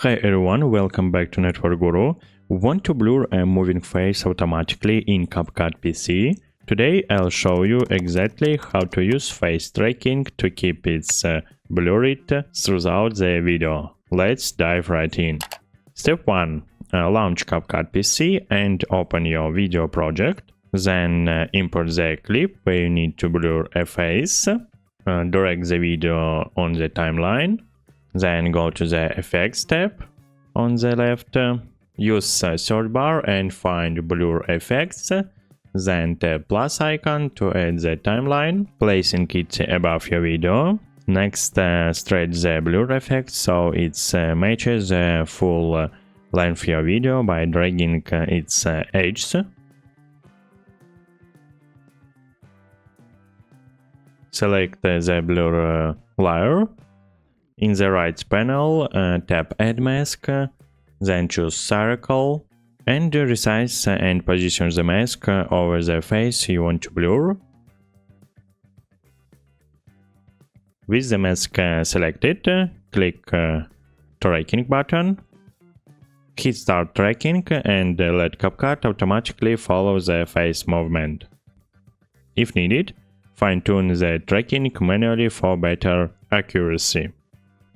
Hi everyone, welcome back to Network Guru. Want to blur a moving face automatically in CapCut PC? Today I'll show you exactly how to use face tracking to keep it blurred throughout the video. Let's dive right in. Step 1. Launch CapCut PC and open your video project. Then import the clip where you need to blur a face. Drag the video on the timeline. Then go to the Effects tab on the left. Use search bar and find Blur Effects. Then tap plus icon to add the timeline, placing it above your video. Next, stretch the blur effect so it matches the full length of your video by dragging its edges. Select the blur layer. In the right panel, tap Add Mask, then choose Circle, and resize and position the mask over the face you want to blur. With the mask selected, click Tracking button, hit Start Tracking, and let CapCut automatically follow the face movement. If needed, fine-tune the tracking manually for better accuracy.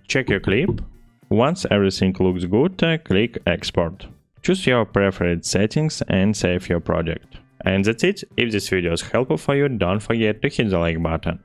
Check your clip. Once everything looks good, click Export. Choose your preferred settings and save your project. And that's it. If this video is helpful for you, don't forget to hit the like button.